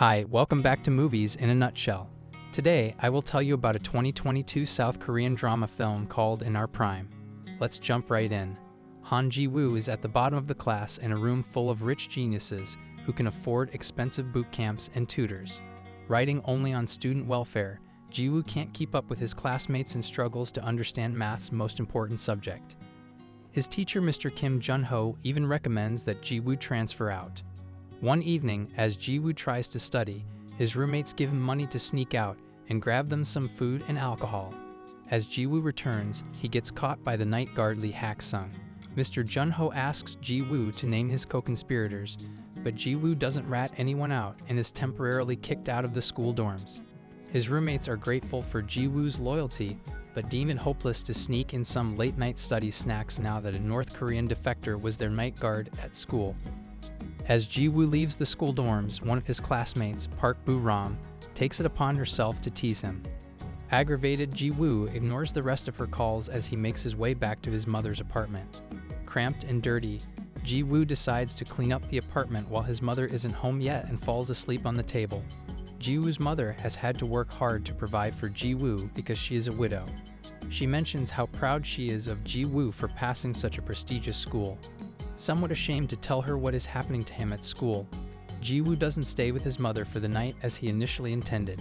Hi, welcome back to Movies in a Nutshell. Today, I will tell you about a 2022 South Korean drama film called In Our Prime. Let's jump right in. Han Ji-woo is at the bottom of the class in a room full of rich geniuses who can afford expensive boot camps and tutors. Riding only on student welfare, Ji-woo can't keep up with his classmates and struggles to understand math's most important subject. His teacher, Mr. Kim Geun-Ho, even recommends that Ji-woo transfer out. One evening, as Ji-woo tries to study, his roommates give him money to sneak out and grab them some food and alcohol. As Ji-woo returns, he gets caught by the night guard Lee Hak-sung. Mr. Geun-Ho asks Ji-woo to name his co-conspirators, but Ji-woo doesn't rat anyone out and is temporarily kicked out of the school dorms. His roommates are grateful for Ji-woo's loyalty, but deem it hopeless to sneak in some late-night study snacks now that a North Korean defector was their night guard at school. As Ji-woo leaves the school dorms, one of his classmates, Park Boo-ram, takes it upon herself to tease him. Aggravated, Ji-woo ignores the rest of her calls as he makes his way back to his mother's apartment. Cramped and dirty, Ji-woo decides to clean up the apartment while his mother isn't home yet and falls asleep on the table. Ji-woo's mother has had to work hard to provide for Ji-woo because she is a widow. She mentions how proud she is of Ji-woo for passing such a prestigious school. Somewhat ashamed to tell her what is happening to him at school, Ji-woo doesn't stay with his mother for the night as he initially intended.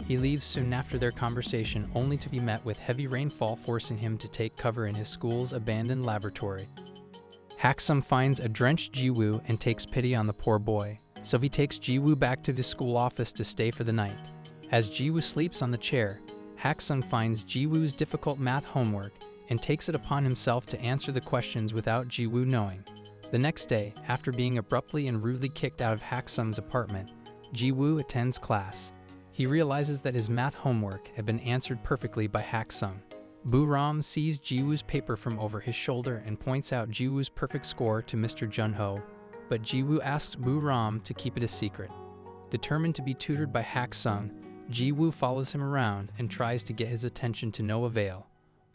He leaves soon after their conversation, only to be met with heavy rainfall forcing him to take cover in his school's abandoned laboratory. Hak-sung finds a drenched Ji-woo and takes pity on the poor boy, so he takes Ji-woo back to his school office to stay for the night. As Ji-woo sleeps on the chair, Hak-sung finds Ji-woo's difficult math homework and takes it upon himself to answer the questions without Ji-woo knowing. The next day, after being abruptly and rudely kicked out of Hak-sung's apartment, Ji-woo attends class. He realizes that his math homework had been answered perfectly by Hak-sung. Boo-ram sees Ji-woo's paper from over his shoulder and points out Ji-woo's perfect score to Mr. Geun-Ho, but Ji-woo asks Boo-ram to keep it a secret. Determined to be tutored by Hak-sung, Ji-woo follows him around and tries to get his attention to no avail.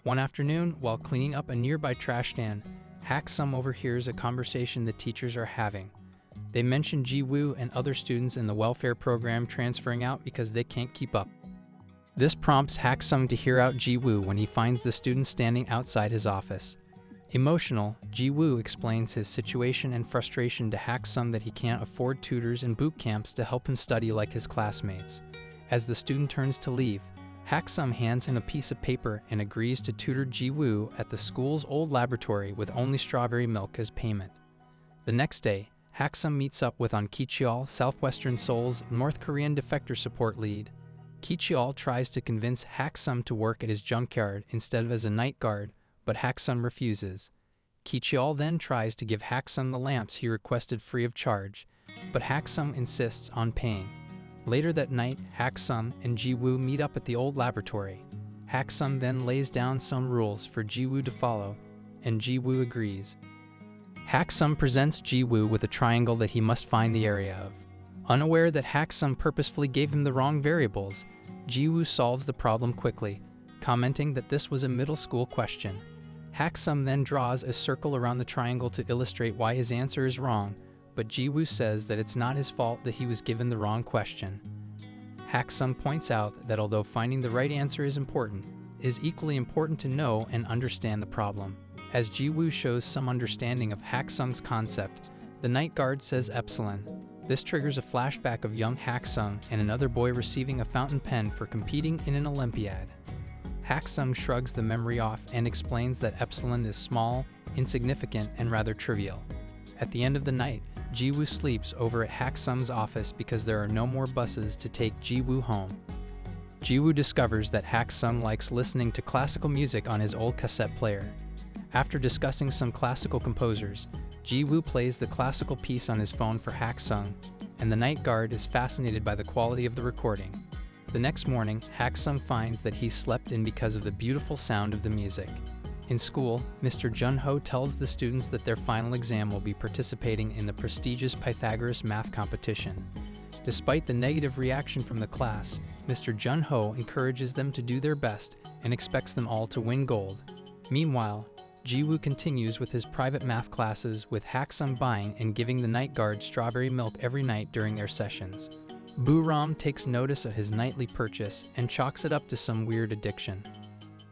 One afternoon, while cleaning up a nearby trash stand, Hak-sung overhears a conversation the teachers are having. They mention Ji-woo and other students in the welfare program transferring out because they can't keep up. This prompts Hak-sung to hear out Ji-woo when he finds the students standing outside his office. Emotional, Ji-woo explains his situation and frustration to Hak-sung that he can't afford tutors and boot camps to help him study like his classmates. As the student turns to leave, Hak-sung hands him a piece of paper and agrees to tutor Ji-woo at the school's old laboratory with only strawberry milk as payment. The next day, Hak-sung meets up with Ki-cheol, Southwestern Seoul's North Korean defector support lead. Ki-cheol tries to convince Hak-sung to work at his junkyard instead of as a night guard, but Hak-sung refuses. Ki-cheol then tries to give Hak-sung the lamps he requested free of charge, but Hak-sung insists on paying. Later that night, Hak-sung and Ji-woo meet up at the old laboratory. Hak-sung then lays down some rules for Ji-woo to follow, and Ji-woo agrees. Hak-sung presents Ji-woo with a triangle that he must find the area of. Unaware that Hak-sung purposefully gave him the wrong variables, Ji-woo solves the problem quickly, commenting that this was a middle school question. Hak-sung then draws a circle around the triangle to illustrate why his answer is wrong, but Ji-woo says that it's not his fault that he was given the wrong question. Hak-sung points out that although finding the right answer is important, it is equally important to know and understand the problem. As Ji-woo shows some understanding of Hak-sung's concept, the night guard says Epsilon. This triggers a flashback of young Hak-sung and another boy receiving a fountain pen for competing in an Olympiad. Hak-sung shrugs the memory off and explains that Epsilon is small, insignificant, and rather trivial. At the end of the night, Ji-woo sleeps over at Hak-sung's office because there are no more buses to take Ji-woo home. Ji-woo discovers that Hak-sung likes listening to classical music on his old cassette player. After discussing some classical composers, Ji-woo plays the classical piece on his phone for Hak-sung, and the night guard is fascinated by the quality of the recording. The next morning, Hak-sung finds that he slept in because of the beautiful sound of the music. In school, Mr. Geun-Ho tells the students that their final exam will be participating in the prestigious Pythagoras math competition. Despite the negative reaction from the class, Mr. Geun-Ho encourages them to do their best and expects them all to win gold. Meanwhile, Ji-woo continues with his private math classes, with Hak-sung buying and giving the night guard strawberry milk every night during their sessions. Boo-ram takes notice of his nightly purchase and chalks it up to some weird addiction.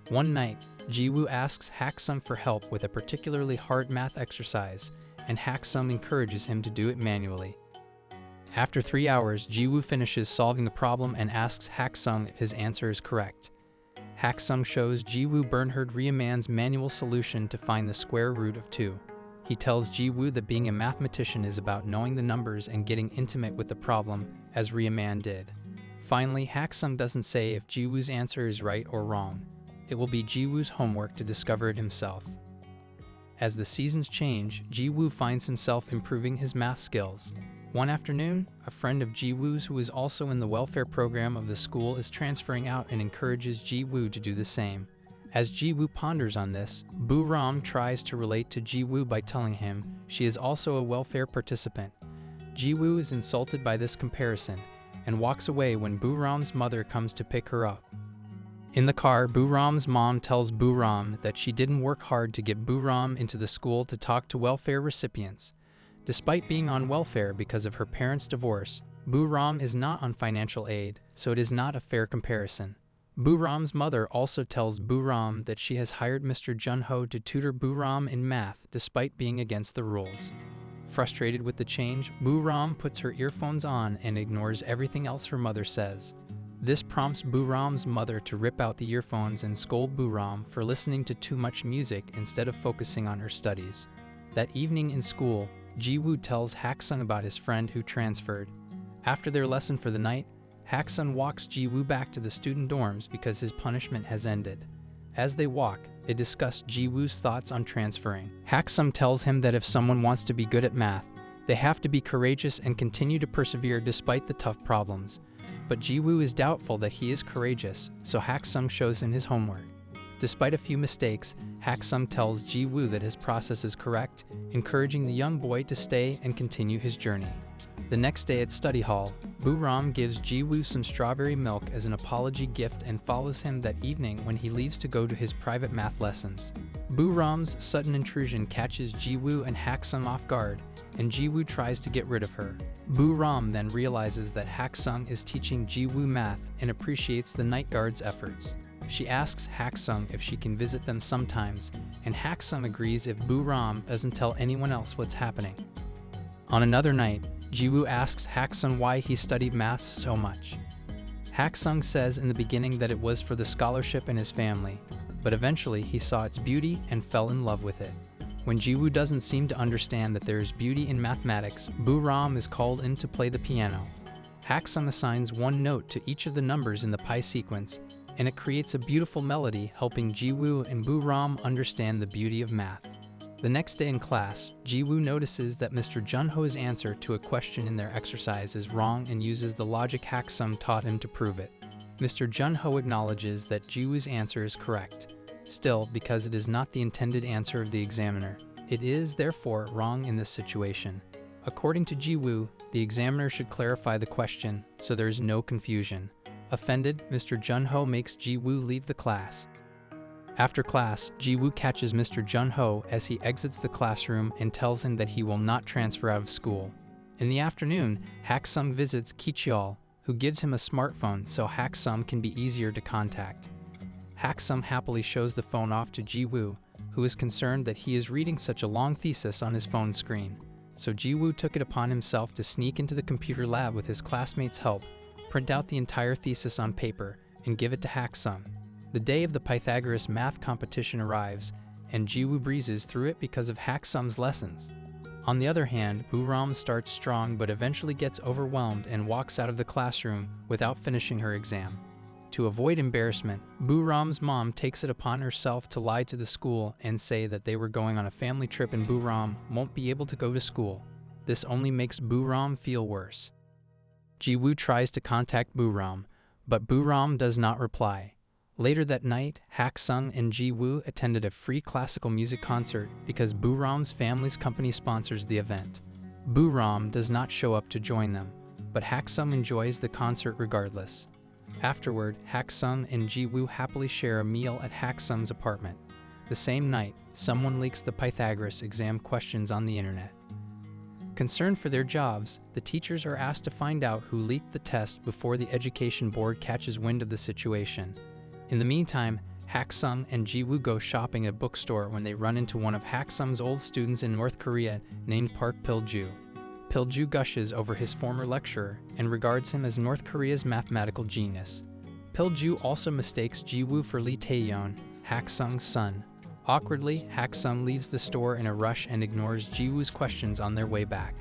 One night, Ji-woo asks Hak-sum for help with a particularly hard math exercise, and Hak-sum encourages him to do it manually. After 3 hours, Ji-woo finishes solving the problem and asks Hak-sum if his answer is correct. Hak-sum shows Ji-woo Bernhard Rieman's manual solution to find the square root of 2. He tells Ji-woo that being a mathematician is about knowing the numbers and getting intimate with the problem, as Riemann did. Finally, Hak-sum doesn't say if Ji-woo's answer is right or wrong. It will be Ji-woo's homework to discover it himself. As the seasons change, Ji-woo finds himself improving his math skills. One afternoon, a friend of Ji-woo's who is also in the welfare program of the school is transferring out and encourages Ji-woo to do the same. As Ji-woo ponders on this, Boo-ram tries to relate to Ji-woo by telling him she is also a welfare participant. Ji-woo is insulted by this comparison and walks away when Boo-ram's mother comes to pick her up. In the car, Boo-ram's mom tells Boo-ram that she didn't work hard to get Boo-ram into the school to talk to welfare recipients. Despite being on welfare because of her parents' divorce, Boo-ram is not on financial aid, so it is not a fair comparison. Boo-ram's mother also tells Boo-ram that she has hired Mr. Geun-Ho to tutor Boo-ram in math despite being against the rules. Frustrated with the change, Boo-ram puts her earphones on and ignores everything else her mother says. This prompts Boo-ram's mother to rip out the earphones and scold Boo-ram for listening to too much music instead of focusing on her studies. That evening in school, Ji-woo tells Hak-sum about his friend who transferred. After their lesson for the night, Hak-sum walks Ji-woo back to the student dorms because his punishment has ended. As they walk, they discuss Ji-woo's thoughts on transferring. Hak-sum tells him that if someone wants to be good at math, they have to be courageous and continue to persevere despite the tough problems. But Ji-woo is doubtful that he is courageous, so Hak-sum shows him his homework. Despite a few mistakes, Hak-sum tells Ji-woo that his process is correct, encouraging the young boy to stay and continue his journey. The next day at study hall, Boo-ram gives Ji-woo some strawberry milk as an apology gift and follows him that evening when he leaves to go to his private math lessons. Boo-ram's sudden intrusion catches Ji-woo and Hak-sum off guard, and Ji-woo tries to get rid of her. Boo-ram then realizes that Hak-sum is teaching Ji-woo math and appreciates the night guard's efforts. She asks Hak-sum if she can visit them sometimes, and Hak-sum agrees if Boo-ram doesn't tell anyone else what's happening. On another night, Ji-woo asks Hak-sum why he studied maths so much. Hak-sum says in the beginning that it was for the scholarship in his family, but eventually he saw its beauty and fell in love with it. When Ji-woo doesn't seem to understand that there is beauty in mathematics, Boo-ram is called in to play the piano. Hak-sum assigns one note to each of the numbers in the pi sequence, and it creates a beautiful melody helping Ji-woo and Boo-ram understand the beauty of math. The next day in class, Ji-woo notices that Mr. Geun-Ho's answer to a question in their exercise is wrong and uses the logic Hak-sum taught him to prove it. Mr. Geun-Ho acknowledges that Ji-woo's answer is correct. Still, because it is not the intended answer of the examiner, it is, therefore, wrong in this situation. According to Ji-woo, the examiner should clarify the question so there is no confusion. Offended, Mr. Geun-Ho makes Ji-woo leave the class. After class, Ji-woo catches Mr. Geun-Ho as he exits the classroom and tells him that he will not transfer out of school. In the afternoon, Hak-sum visits Ki-cheol, who gives him a smartphone so Hak-sum can be easier to contact. Hak-sum happily shows the phone off to Ji-woo, who is concerned that he is reading such a long thesis on his phone screen. So Ji-woo took it upon himself to sneak into the computer lab with his classmates' help, print out the entire thesis on paper, and give it to Hak-sum. The day of the Pythagoras math competition arrives, and Ji-woo breezes through it because of Hak-sum's lessons. On the other hand, Boo-ram starts strong but eventually gets overwhelmed and walks out of the classroom without finishing her exam. To avoid embarrassment, Boo-ram's mom takes it upon herself to lie to the school and say that they were going on a family trip and Boo-ram won't be able to go to school. This only makes Boo-ram feel worse. Ji-woo tries to contact Boo-ram, but Boo-ram does not reply. Later that night, Hak-sum and Ji-woo attended a free classical music concert because Boo-ram's family's company sponsors the event. Boo-ram does not show up to join them, but Hak-sum enjoys the concert regardless. Afterward, Hak-sum and Ji-woo happily share a meal at Hak-sum's apartment. The same night, someone leaks the Pythagoras exam questions on the internet. Concerned for their jobs, the teachers are asked to find out who leaked the test before the education board catches wind of the situation. In the meantime, Hak-sung and Ji-woo go shopping at a bookstore when they run into one of Hak-sung's old students in North Korea named Park Pil-ju. Pil-ju gushes over his former lecturer and regards him as North Korea's mathematical genius. Pil-ju also mistakes Ji-woo for Lee Tae-yeon, Hak-sung's son. Awkwardly, Hak-sung leaves the store in a rush and ignores Ji-woo's questions on their way back.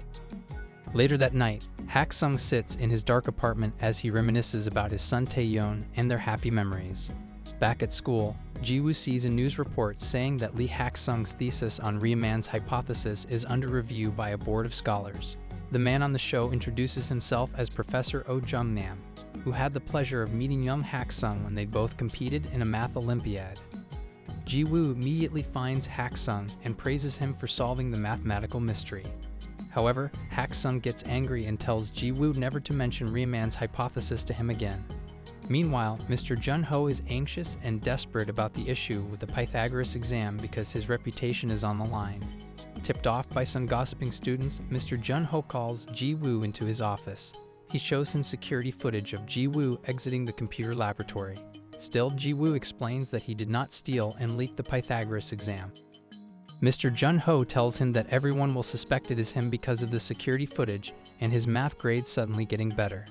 Later that night, Hak-sung sits in his dark apartment as he reminisces about his son Tae-yeon and their happy memories. Back at school, Ji-woo sees a news report saying that Lee Hak-sung's thesis on Riemann's hypothesis is under review by a board of scholars. The man on the show introduces himself as Professor Oh Jung-nam, who had the pleasure of meeting young Hak-sung when they both competed in a math Olympiad. Ji-woo immediately finds Hak-sung and praises him for solving the mathematical mystery. However, Hak-sung gets angry and tells Ji-woo never to mention Riemann's hypothesis to him again. Meanwhile, Mr. Geun-Ho is anxious and desperate about the issue with the Pythagoras exam because his reputation is on the line. Tipped off by some gossiping students, Mr. Geun-Ho calls Ji-woo into his office. He shows him security footage of Ji-woo exiting the computer laboratory. Still, Ji-woo explains that he did not steal and leak the Pythagoras exam. Mr. Geun-Ho tells him that everyone will suspect it is him because of the security footage and his math grades suddenly getting better.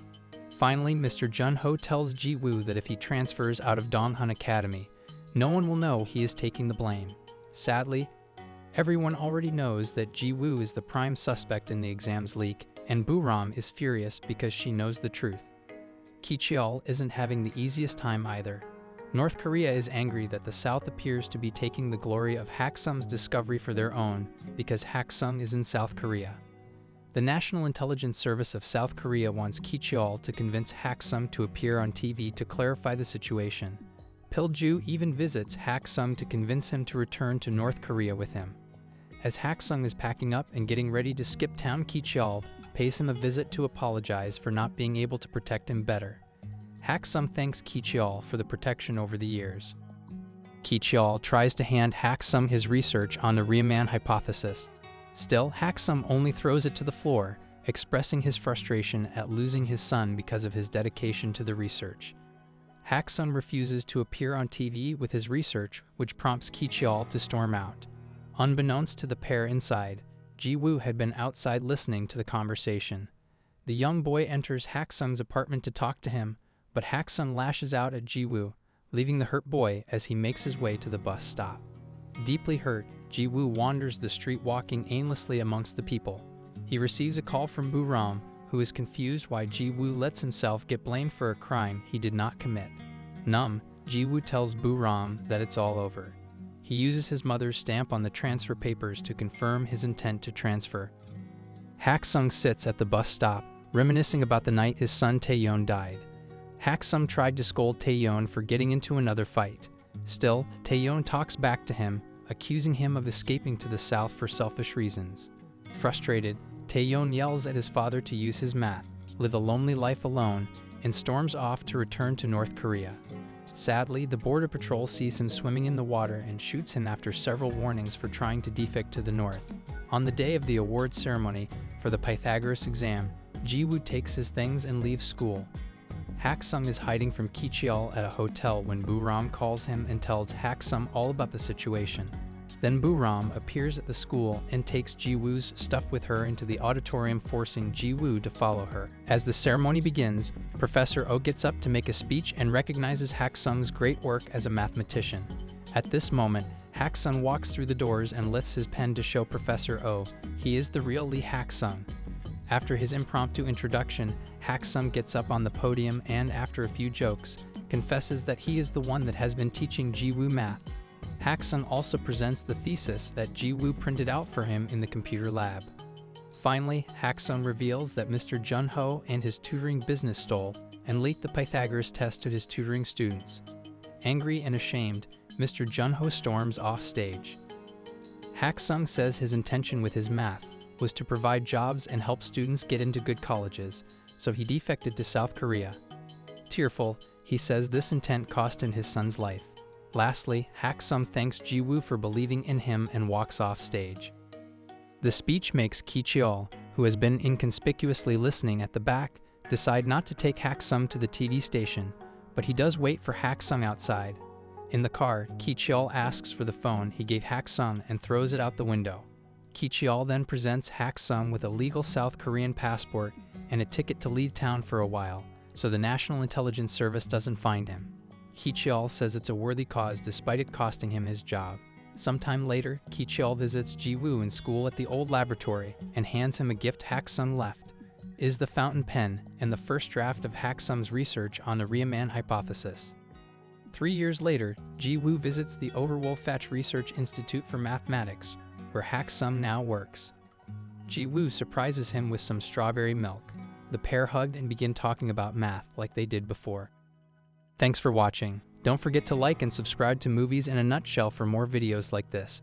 Finally, Mr. Geun-Ho tells Ji-woo that if he transfers out of Donghun Academy, no one will know he is taking the blame. Sadly, everyone already knows that Ji-woo is the prime suspect in the exam's leak, and Boo-ram is furious because she knows the truth. Ki-cheol isn't having the easiest time either. North Korea is angry that the South appears to be taking the glory of Hak-sung's discovery for their own because Hak-sung is in South Korea. The National Intelligence Service of South Korea wants Ki-cheol to convince Hak-sung to appear on TV to clarify the situation. Pil-ju even visits Hak-sung to convince him to return to North Korea with him. As Hak-sung is packing up and getting ready to skip town, Ki-cheol pays him a visit to apologize for not being able to protect him better. Hak-sung thanks Ki-cheol for the protection over the years. Ki-cheol tries to hand Hak-sung his research on the Riemann hypothesis. Still, Hak-sung only throws it to the floor, expressing his frustration at losing his son because of his dedication to the research. Hak-sung refuses to appear on TV with his research, which prompts Ki-cheol to storm out. Unbeknownst to the pair inside, Ji-woo had been outside listening to the conversation. The young boy enters Hak-sung's apartment to talk to him, but Hak-sung lashes out at Ji-woo, leaving the hurt boy as he makes his way to the bus stop. Deeply hurt, Ji-woo wanders the street walking aimlessly amongst the people. He receives a call from Boo-ram, who is confused why Ji-woo lets himself get blamed for a crime he did not commit. Numb, Ji-woo tells Boo-ram that it's all over. He uses his mother's stamp on the transfer papers to confirm his intent to transfer. Hak-sung sits at the bus stop, reminiscing about the night his son Tae-yeon died. Hak-sung tried to scold Tae-yeon for getting into another fight. Still, Tae-yeon talks back to him, accusing him of escaping to the south for selfish reasons. Frustrated, Tae-yeon yells at his father to use his math, live a lonely life alone, and storms off to return to North Korea. Sadly, the border patrol sees him swimming in the water and shoots him after several warnings for trying to defect to the north. On the day of the award ceremony for the Pythagoras exam, Ji-woo takes his things and leaves school. Hak-sung is hiding from Ki-cheol at a hotel when Boo-ram calls him and tells Hak-sung all about the situation. Then Boo-ram appears at the school and takes Ji-woo's stuff with her into the auditorium, forcing Ji-woo to follow her. As the ceremony begins, Professor Oh gets up to make a speech and recognizes Hak-sung's great work as a mathematician. At this moment, Hak-sung walks through the doors and lifts his pen to show Professor Oh he is the real Lee Hak-sung. After his impromptu introduction, Hak-sung gets up on the podium and, after a few jokes, confesses that he is the one that has been teaching Ji-woo math. Hak-sung also presents the thesis that Ji-woo printed out for him in the computer lab. Finally, Hak-sung reveals that Mr. Geun-Ho and his tutoring business stole and leaked the Pythagoras test to his tutoring students. Angry and ashamed, Mr. Geun-Ho storms off stage. Hak-sung says his intention with his math was to provide jobs and help students get into good colleges, so he defected to South Korea. Tearful, he says this intent cost him his son's life. Lastly, Hak-sung thanks Ji-woo for believing in him and walks off stage. The speech makes Ki-cheol, who has been inconspicuously listening at the back, decide not to take Hak-sum to the TV station, but he does wait for Hak-sum outside. In the car, Ki-cheol asks for the phone he gave Hak-sum and throws it out the window. Ki-cheol then presents Hak-sum with a legal South Korean passport and a ticket to leave town for a while, so the National Intelligence Service doesn't find him. Ki-cheol says it's a worthy cause despite it costing him his job. Sometime later, Ki-cheol visits Ji-woo in school at the old laboratory and hands him a gift Hak-sum left. It is the fountain pen and the first draft of Hak-sum's research on the Riemann hypothesis. 3 years later, Ji-woo visits the Overwolfach Research Institute for Mathematics, where Hak-sum now works. Ji-woo surprises him with some strawberry milk. The pair hugged and begin talking about math like they did before. Thanks for watching. Don't forget to like and subscribe to Movies in a Nutshell for more videos like this.